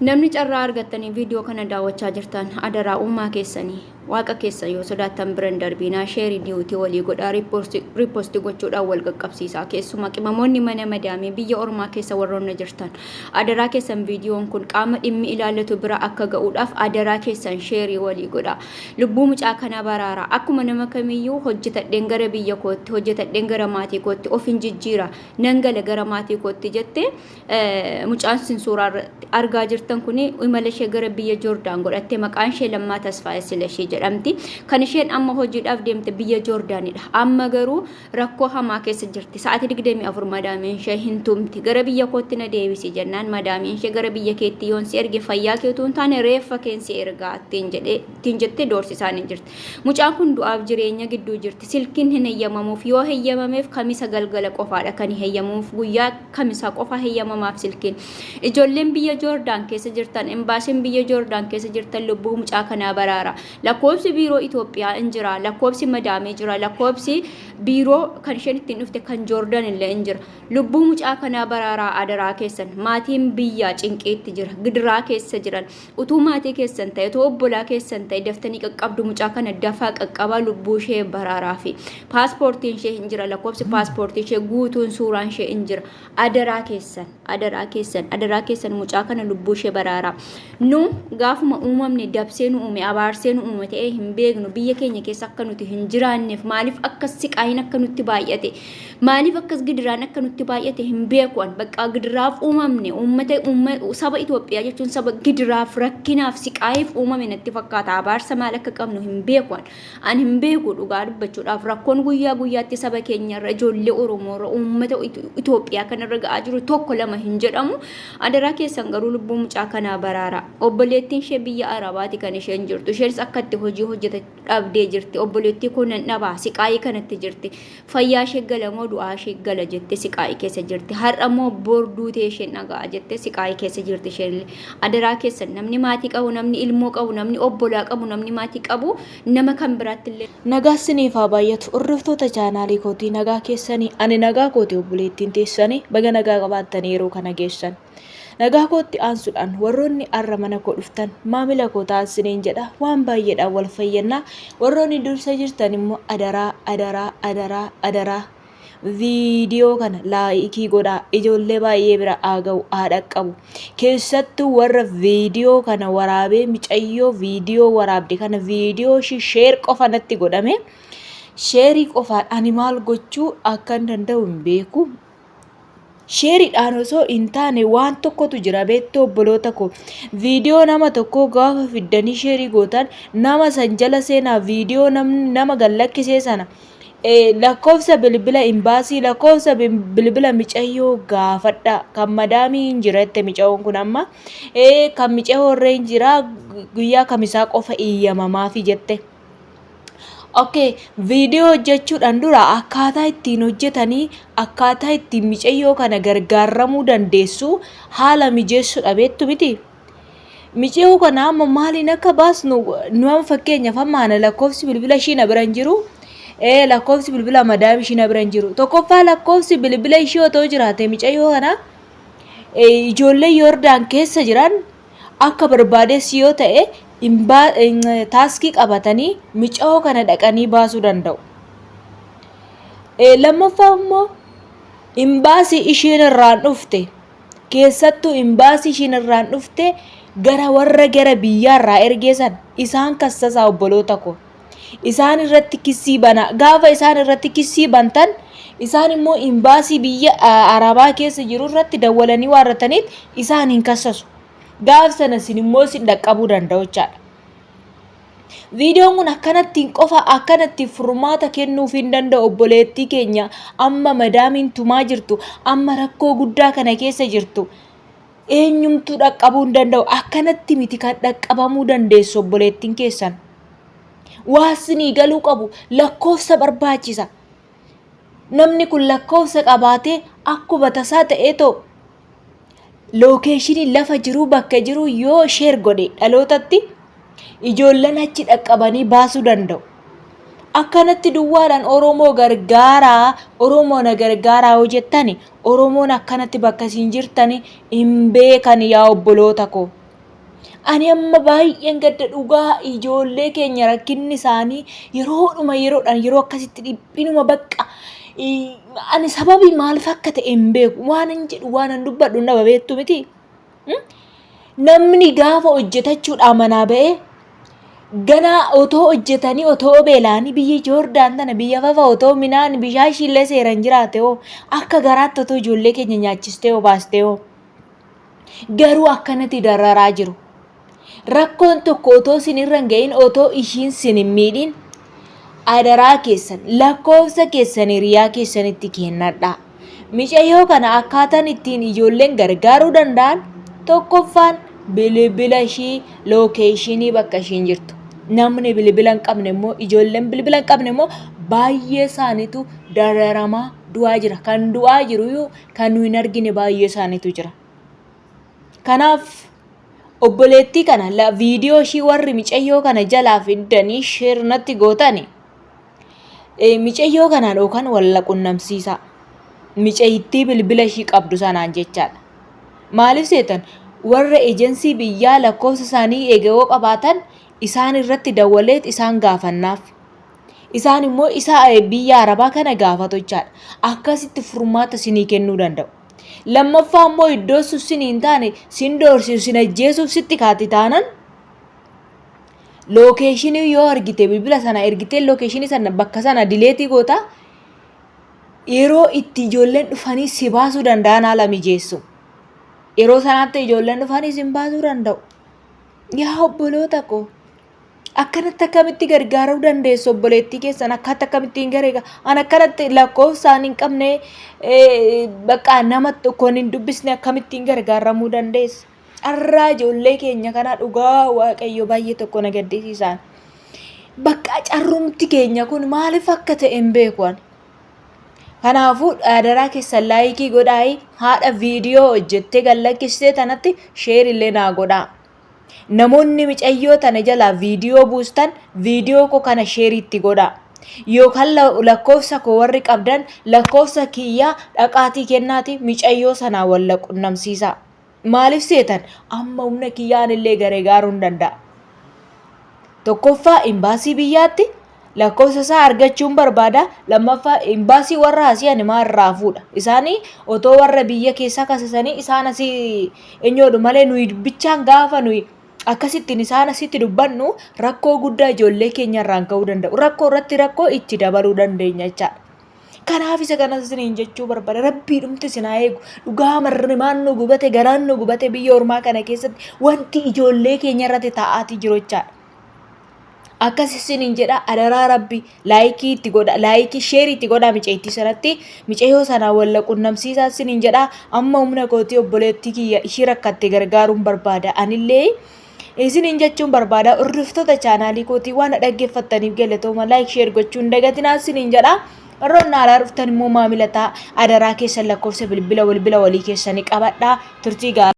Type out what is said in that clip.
namni carraa argattanii viidiyoo kana daawwachaa jirtan adaraa uumaa keessanii waaqa keessa yoo sodaattan biran darbinaa sheerii diiwutii walii godhaa riippoostii gochuudhaan wal qaqqabsiisaa keessumaa qimamoonni mana madaamii biyya ormaa keessa warroonni jirtan adaraa keessan viidiyoon kun qaama dhimmi ilaallatu bira akka ga'uudhaaf adaraa keessan sheerii walii godhaa lubbuu mucaa kana baraaraa akkuma nama kamiyyuu hojjetadheen gara biyya kootti hojjetadheen gara maatii kootti of hin jijjiira nan gala gara maatii kootti jettee mucaan sin suuraa argaa jirtan kuni imala ishee gara biyya Joordaan godhattee maqaan ishee Lammaa Tasfaayee Silashee jedhamti. Kan isheen amma hojiidhaaf deemte biyya Joordaanidha. Amma garuu rakkoo hamaa keessa jirti. Sa'aatii 24 madaamiin ishee hin tumti. Gara biyya kootti na deebisi jennaan madaamiin ishee gara biyya keetti yoon si erge fayyaa kee utuu hin taane reeffa keensi ergaa ittiin jettee doorsisaa ni jirti. Mucaan kun du'aaf jireenya gidduu jirti. Silkiin hin heeyyamamuuf yoo heeyyamameef kamisa galgala qofaadha kan heeyyamuuf guyyaa kamisa qofa heeyyamamaaf silkiin. Ijoolleen biyya Joordaan keessa jirtan embaasiin biyya Joordaan keessa jirtan lubbuu mucaa kanaa baraara. Lakkoobsi biiroo Itoophiyaa in jira, lakkoobsi madaamee jira, lakkoobsi biiroo kan isheen ittiin dhufte kan Joordaan illee in jira. Lubbuu mucaa kanaa baraaraa adaraa keessan maatiin biyyaa cinqeetti jira, gidiraa keessa jiran. Utuu maatii keessan ta'e, utuu obbolaa keessan ta'e daftanii qaqqabdu mucaa kana dafaa qaqqabaa lubbuu ishee baraaraa fi paaspoortiin ishee hin jira, lakkoobsi paaspoortii ishee guutuun suuraan ishee in jira. Adaraa keessan, adaraa keessan, adaraa keessan mucaa kana lubbuu ishee baraaraa. Nu gaafuma uumamne dabsee nu uume abaarsee nu uume ta'ee hin beeknu biyya keenya keessa akka nuti hin jiraanneef maaliif akkas siqaayin akka nutti baay'ate maaliif akkas gidiraan akka nutti baay'ate hin beekuan bakka gidiraaf uumamne uummata saba Itoophiyaa jechuun saba gidiraaf rakkinaaf siqaayiif uumame natti fakkaata abaarsa maal akka qabnu hin beekuan an hin beeku dhugaa dubbachuudhaaf rakkoon guyyaa guyyaatti saba keenyarra ijoollee Oromoorra uummata Itoophiyaa kanarra ga'aa jiru tokko lama hin jedhamu adaraa keessan garuu lubbuu mucaa kanaa baraara obboleettiin ishee biyya Arabaati kan isheen jirtu isheenis akka itti hojii hojjeta dhabdee jirti obboleettii kun nan dhabaa siqaayii kanatti jirti fayyaa ishee gala moo du'aa ishee gala jettee siqaayii keessa jirti har'a moo borduutee isheen dhagaa jettee siqaayii keessa jirti isheen adaraa keessan namni maatii qabu namni ilmoo qabu namni obbolaa qabu namni maatii qabu nama kan biraatti illee nagaa siniif haa baay'atu hordoftoota chaanaalii kootii nagaa keessanii ani nagaa kootii obboleettiin teessanii baga nagaa qabaattanii yeroo kana geessan nagaa kootti aansuudhaan warroonni arra mana koo dhuftan maamila koo taasisaniin jedha waan baay'eedhaan wal fayyannaa warroonni dursa jirtan immoo adaraa viidiyoo kana laayikii godhaa ijoollee baay'ee bira haa ga'u haa dhaqqabu keessattuu warra viidiyoo kana waraabee micayyoo viidiyoo waraabde kana viidiyoo sheer qofa natti godhame sheerii qofaan ani maal gochuu akka danda'u hin beeku. Sheeriidhaan osoo hin taane waan tokkotu jira beektoo obboloota koo viidiyoo nama tokko gaafa fiddanii sheerii gootan nama san jala seenaa viidiyoo nama gallakkisee sana lakkoofsa bilbila imbaasii lakkoofsa bilbila micayyoo gaafadha kan madaamii hin jirette micayyoon kun amma kan micayyoo horree hin jira guyyaa kamisaa qofa iyyamamaafi jette. Okay, viidiyoo hojjechuudhaan dura akkaataa ittiin hojjetanii akkaataa ittiin micayyoo kana gargaaramuu dandeessu haala mijeessuudha beektu miti. Micayyoo kana amma maaliin akka baasnu nu fakkeenyaaf amma lakkoofsi bilbila ishii na bira hin jiru. Lakkoofsi bilbila madaam ishii na bira hin jiru. Tokkoffaa lakkoofsi bilbila ishii otoo jiraate micayyoo kana ijoollee Joordaan keessa jiran akka barbaadees yoo ta'e taaskii qabatanii micayyoo kana dhaqanii baasuu danda'u. Lammaffaa immoo imbaasii ishiin irraan dhufte keessattuu imbaasii ishiin irraan dhufte gara warra gara biyyaarraa ergeessan isaan kassasaa obboloota koo isaan irratti kissii bana gaafa isaan irratti kissii bantan isaan immoo imbaasii biyya Arabaa keessa jiru irratti dawwalanii waarrataniit isaan hin kassasu. Gaaf sana sin immoo sin dhaqqabuu danda'u jechaadha. Viidiyoon kun akkanatti qofa akkanatti furmaata kennuuf hin danda'u obboleettii keenya amma madaamiin tumaa jirtu amma rakkoo guddaa kana keessa jirtu eenyumtuu dhaqqabuu hin danda'u akkanatti miti kan dhaqqabamuu dandeessu obboleettiin keessan. Waasinii galuu qabu lakkoofsa barbaachisa. Namni kun lakkoofsa qabaatee akkuma tasaa ta'ee ta'u lookeeshinii lafa jiru bakka jiru yoo sheer godhe dhalootatti ijoolleen achi dhaqqabanii baasuu danda'u. Akkanatti duwwaadhaan Oromoo gargaaraa Oromoo na gargaaraa hojjettani Oromoon akkanatti bakka isin jirtani hin beekan yaa obboloota koo. Ani amma baay'een gadda dhugaa ijoollee keenya rakkinni isaanii yeroodhaan yeroo akkasitti dhiphinuma bakka ani sababii maaliif akka ta'e hin beeku waan hin jedhu waan hin dubbadhu nama beektu miti. Namni gaafa hojjetachuudhaan manaa ba'ee ganaa otoo hojjetanii otoo beelaanii biyya Joordaan tana biyya fafa otoo minaan bishaan shillee seeran jiraate hoo akka garaatti otoo ijoollee keenya nyaachistee hoo baastee hoo garuu akkanatti dararaa jiru. Rakkoon tokko otoo sinirra hin ga'iin otoo ishiin sin hin miidhin adaraa keessan lakkoofsa keessan hiriyaa keessanitti kennadhaa. Micayyoo kana akkaataan ittiin ijoolleen gargaaruu danda'an tokkoffaan bilbila ishii lookeeshinii bakka ishiin jirtu. Namni bilbila hin qabne immoo ijoolleen bilbila hin qabne immoo baay'ee isaaniitu dararamaa du'aa jira. Kan du'aa jiru kan nu hin argine baay'ee isaaniitu jira. Kanaaf obboleettii kana viidiyoo ishii warri micayyoo kana jalaa fiddanii sheernatti gootani. Micayyoo kanaan yookaan wal qunnamsiisa. Micayyittii bilbila ishii qabdu sanaan jechaadha. Maaliif seetan warra ejensii biyyaa lakkoofsa isaanii eegoo qabaatan isaan irratti dawwaleet isaan gaafannaaf. Isaan immoo isa biyya Arabaa kana gaafatu jechaadha. Akkasitti furmaata sinii kennuu danda'u. Lammaffaa immoo iddoo sinii hin taane sin doorsisu sin ajjeesuuf sitti kaati taanan lookeeshinii yoo argite bilbila sana ergitee lookeeshinii sana bakka sana dileetii goota yeroo itti ijoolleen dhufanii si baasuu danda'an haala mijeessu. Yeroo sanaatti ijoolleen dhufanii si baasuu danda'u. Yaa obboloota koo akkanatti akkamitti gargaaruu dandeessu obboleettii keessan akkamitti hin gareega an akkanatti lakkoofsaan hin qabne bakka nama tokkoon hin dubbisne akkamitti hin gargaaramuu dandeessa. Carraa ijoollee keenya kana dhugaa waaqayyo baay'ee tokko na gaddisiisan. Bakka carrumti keenya kun maaliif akka ta'e hin beeku. Kanaafuu adaraa keessan laayikii godhaa haadha viidiyoo hojjettee gallakkistee tanatti sheer illee naa godhaa. Namoonni micayyoo tana jalaa viidiyoo buustan viidiyoo koo kana sheeriitti godhaa. Yookaan lakkoofsa koo warri qabdan lakkoofsa kiyyaa dhaqaatii kennaati micayyoo sanaa wal qunnamsiisa. Maaliif seetan amma humna kiyyaan illee gargaaruu hin danda'a. Tokkoffaa imbaasii biyyaatti lakkoofsa isaa argachuun barbaada. Lammaffaa imbaasii warra asii ani maarraa fuudha. Isaanii otoo warra biyya keessaa kasasanii isaan asii eenyoodhu malee nuyi dubbichaan gaafa nuyi akkasittiin isaan asitti dubbannu rakkoo guddaa ijoollee keenya irraan ka'uu danda'u. Rakkoo irratti rakkoo itti dabaluu dandeenya jechaadha. Kanaaf isa kanas isiniin jechuu barbaada. Rabbii dhumti isinaa eegu. Dhugaa marrimaan nu gubate garaan nu gubate biyya ormaa kana keessatti wanti ijoollee keenya irratti taa'aatii jiru jechaadha. Akkas isiniin jedha adaraa rabbi laayikii itti godha laayikii sheerii itti godha micayyittii sanatti micayyoo sanaa wal qunnamsiisaa isiniin jedha. Amma humna kootii obboleettii kiyya ishii rakkatte gargaaruun barbaada. Anillee isiniin jechuun barbaada. Hordoftoota chaanaalii kootii waan dhaggeeffattaniif galatooma laayik sheer gochuun dagatinaa isiniin jedha. Roon alaa dhuftan immoo maamila ta'a adaraa keessan lakkoofsa bilbila walii keessanii qabadhaa turtii gaarii.